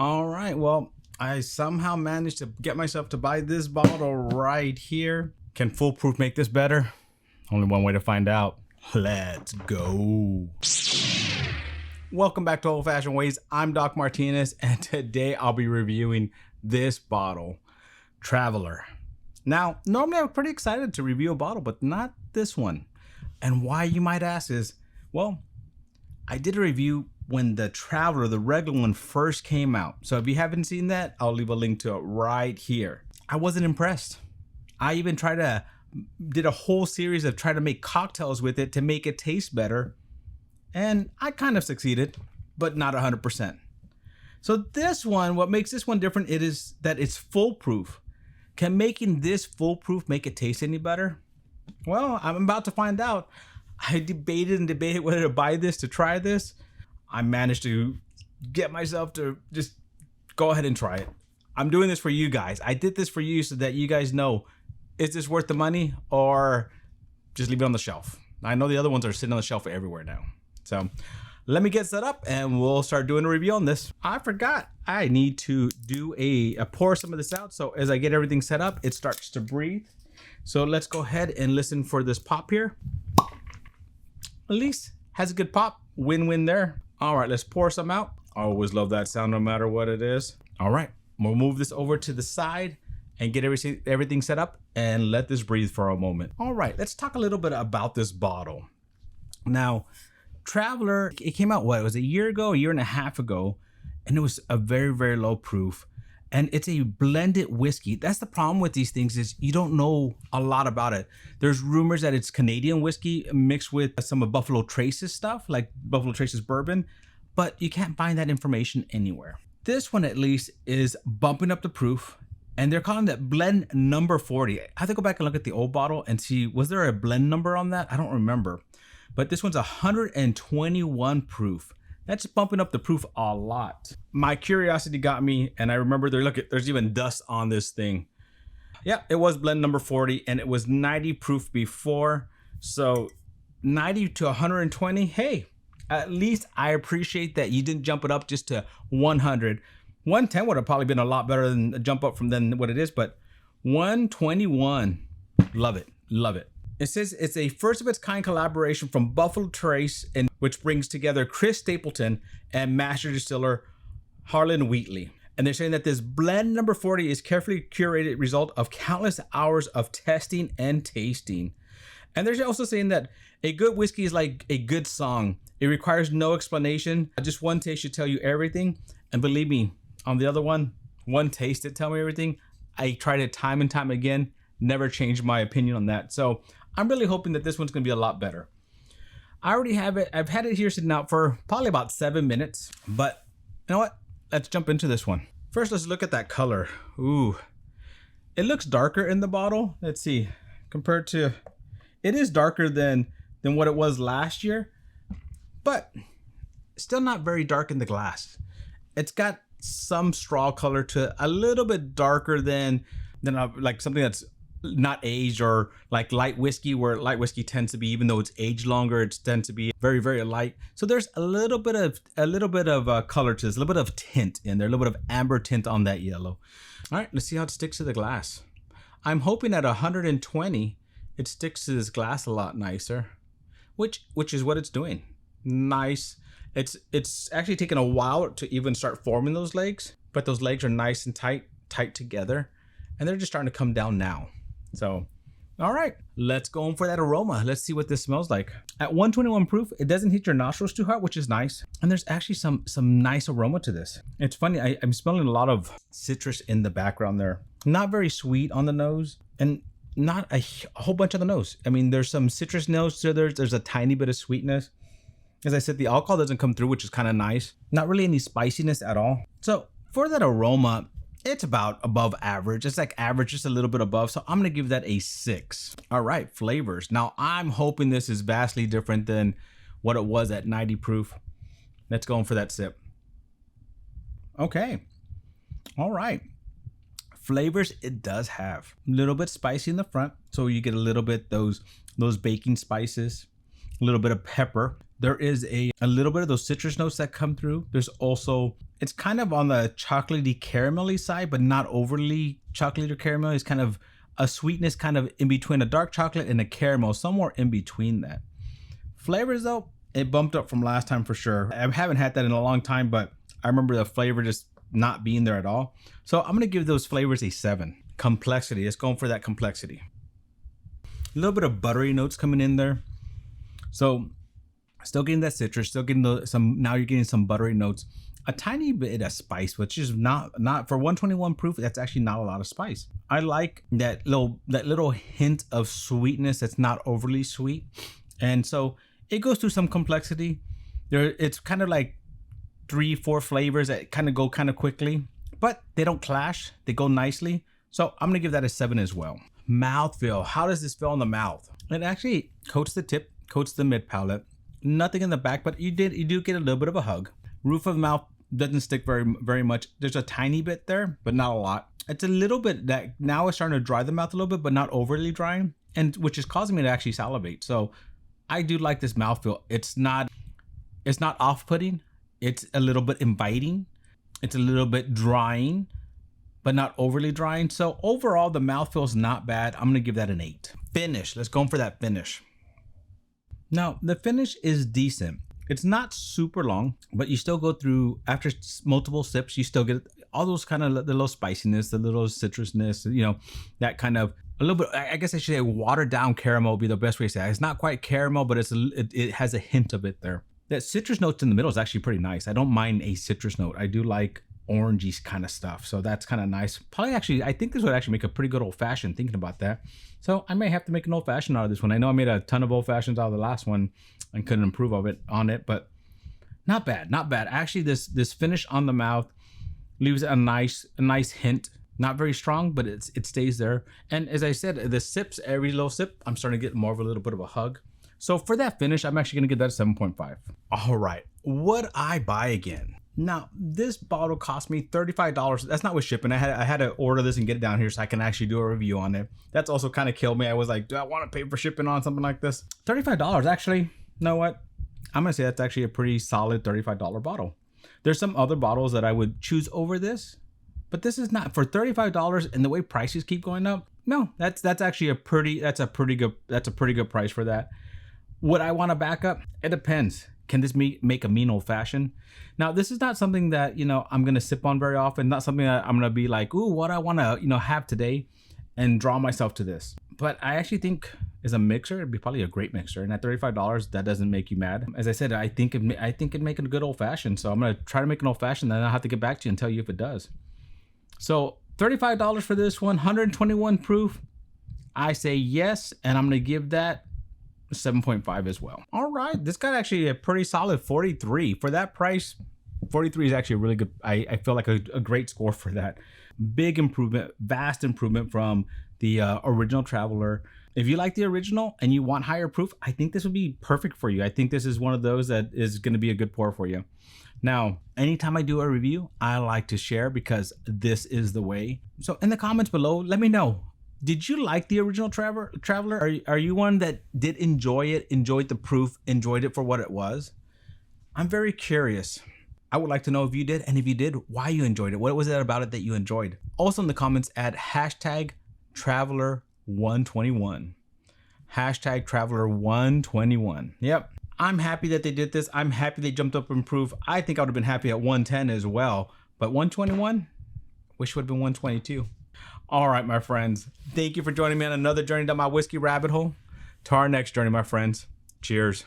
All right, well, I somehow managed to get myself to buy this bottle right here. Can foolproof make this better? Only one way to find out. Let's go. Welcome back to Old Fashioned Ways. I'm Doc Martinez, and today I'll be reviewing this bottle, Traveler. Now, normally I'm pretty excited to review a bottle, but not this one. And why, you might ask, is, well, I did a review when the Traveler, the regular one, first came out. So if you haven't seen that, I'll leave a link to it right here. I wasn't impressed. I even did a whole series of trying to make cocktails with it to make it taste better. And I kind of succeeded, but not 100%. So this one, what makes this one different, it is that it's foolproof. Can making this foolproof make it taste any better? Well, I'm about to find out. I debated whether to buy this, to try this. I managed to get myself to just go ahead and try it. I'm doing this for you guys. I did this for you so that you guys know, is this worth the money or just leave it on the shelf? I know the other ones are sitting on the shelf everywhere now. So let me get set up and we'll start doing a review on this. I forgot I need to do pour some of this out. So as I get everything set up, it starts to breathe. So let's go ahead and listen for this pop here. At least has a good pop. Win-win there. All right, let's pour some out. I always love that sound no matter what it is. All right, we'll move this over to the side and get everything set up and let this breathe for a moment. All right, let's talk a little bit about this bottle. Now, Traveler, it came out, what, it was a year and a half ago, and it was a very, very low proof. And it's a blended whiskey. That's the problem with these things, is you don't know a lot about it. There's rumors that it's Canadian whiskey mixed with some of Buffalo Trace's stuff, like Buffalo Trace's bourbon, but you can't find that information anywhere. This one at least is bumping up the proof, and they're calling that blend number 40. I have to go back and look at the old bottle and see, was there a blend number on that? I don't remember. But this one's 121 proof. That's bumping up the proof a lot. My curiosity got me, and I remember there's even dust on this thing. Yeah, it was blend number 40, and it was 90 proof before. So 90 to 120, hey, at least I appreciate that you didn't jump it up just to 100. 110 would have probably been a lot better than a jump up from than what it is, but 121, love it, love it. It says it's a first of its kind collaboration from Buffalo Trace, and which brings together Chris Stapleton and master distiller Harlan Wheatley. And they're saying that this blend number 40 is carefully curated result of countless hours of testing and tasting. And they're also saying that a good whiskey is like a good song. It requires no explanation. Just one taste should tell you everything. And believe me, on the other one taste did tell me everything. I tried it time and time again, never changed my opinion on that. So I'm really hoping that this one's gonna be a lot better. I already have it. I've had it here sitting out for probably about 7 minutes, but you know what? Let's jump into this one. First, let's look at that color. Ooh, it looks darker in the bottle. Let's see, compared to, it is darker than what it was last year, but still not very dark in the glass. It's got some straw color to it, a little bit darker than like something that's not aged, or like light whiskey, where light whiskey tends to be, even though it's aged longer, it tends to be very, very light. So there's a little bit of color to this, a little bit of tint in there, a little bit of amber tint on that yellow. All right, let's see how it sticks to the glass. I'm hoping at 120 it sticks to this glass a lot nicer, which is what it's doing. Nice. It's actually taken a while to even start forming those legs, but those legs are nice and tight together, and they're just starting to come down now. So, all right, let's go in for that aroma. Let's see what this smells like. At 121 proof, it doesn't hit your nostrils too hard, which is nice. And there's actually some nice aroma to this. It's funny, I'm smelling a lot of citrus in the background there. Not very sweet on the nose, and not a whole bunch on the nose. I mean, there's some citrus notes to there. There's a tiny bit of sweetness. As I said, the alcohol doesn't come through, which is kind of nice. Not really any spiciness at all. So for that aroma, it's about above average. It's like average, just a little bit above. So I'm gonna give that a 6. All right, flavors. Now I'm hoping this is vastly different than what it was at 90 proof. Let's go in for that sip. Okay, all right. Flavors, it does have a little bit spicy in the front. So you get a little bit those baking spices. a little bit of pepper. There is a little bit of those citrus notes that come through. There's also, it's kind of on the chocolatey caramelly side, but not overly chocolatey or caramelly. It's kind of a sweetness kind of in between a dark chocolate and a caramel, somewhere in between that. Flavors though, it bumped up from last time for sure. I haven't had that in a long time, but I remember the flavor just not being there at all. So I'm gonna give those flavors a 7. Complexity, it's going for that complexity. A little bit of buttery notes coming in there. So still getting that citrus, still getting now you're getting some buttery notes. A tiny bit of spice, which is not for 121 proof, that's actually not a lot of spice. I like that little hint of sweetness that's not overly sweet. And so it goes through some complexity. It's kind of like 3-4 flavors that kind of go kind of quickly, but they don't clash. They go nicely. So I'm gonna give that a 7 as well. Mouthfeel. How does this feel in the mouth? It actually coats the tip, coats the mid palate. Nothing in the back, but you do get a little bit of a hug. Roof of the mouth doesn't stick very much. There's a tiny bit there, but not a lot. It's a little bit that now it's starting to dry the mouth a little bit, but not overly drying, and which is causing me to actually salivate. So I do like this mouthfeel. It's not off-putting. It's a little bit inviting. It's a little bit drying, but not overly drying. So overall, the mouthfeel is not bad. I'm gonna give that an 8. Finish. Let's go for that finish. Now, the finish is decent. It's not super long, but you still go through, after multiple sips, you still get all those kind of the little spiciness, the little citrusness, you know, that kind of a little bit, I guess I should say watered down caramel would be the best way to say it. It's not quite caramel, but it has a hint of it there. That citrus notes in the middle is actually pretty nice. I don't mind a citrus note. I do like orangey kind of stuff. So that's kind of nice. Probably actually, I think this would actually make a pretty good old fashioned thinking about that. So I may have to make an old fashioned out of this one. I know I made a ton of old fashions out of the last one and couldn't improve on it, but not bad, not bad. Actually, this finish on the mouth leaves a nice hint. Not very strong, but it stays there. And as I said, the sips, every little sip, I'm starting to get more of a little bit of a hug. So for that finish, I'm actually gonna give that a 7.5. All right, would I buy again? Now, this bottle cost me $35. That's not with shipping. I had to order this and get it down here so I can actually do a review on it. That's also kind of killed me. I was like, do I want to pay for shipping on something like this? $35, actually, you know what? I'm gonna say that's actually a pretty solid $35 bottle. There's some other bottles that I would choose over this, but this is not for $35. And the way prices keep going up, no, that's actually a pretty good price for that. Would I want to back up? It depends. Can this make a mean old fashioned? Now, this is not something that, you know, I'm going to sip on very often. Not something that I'm going to be like, ooh, what I want to, you know, have today and draw myself to this. But I actually think as a mixer, it'd be probably a great mixer. And at $35, that doesn't make you mad. As I said, I think it'd make a good old fashioned. So I'm going to try to make an old fashioned, then I'll have to get back to you and tell you if it does. So $35 for this one, 121 proof. I say yes, and I'm going to give that 7.5 as well. All right, this got actually a pretty solid 43 for that price. 43 is actually a really good, I feel like a great score for that. Big improvement, vast improvement from the original Traveler. If you like the original and you want higher proof, I think this would be perfect for you. I think this is one of those that is going to be a good pour for you. Now, anytime I do a review, I like to share because this is the way. So in the comments below, let me know. Did you like the original Traveler? Are you one that did enjoy it, enjoyed the proof, enjoyed it for what it was? I'm very curious. I would like to know if you did, and if you did, why you enjoyed it. What was it about it that you enjoyed? Also in the comments, add hashtag Traveler121. Hashtag Traveler121. Yep. I'm happy that they did this. I'm happy they jumped up in proof. I think I would have been happy at 110 as well, but 121, wish it would have been 122. All right, my friends. Thank you for joining me on another journey down my whiskey rabbit hole. To our next journey, my friends. Cheers.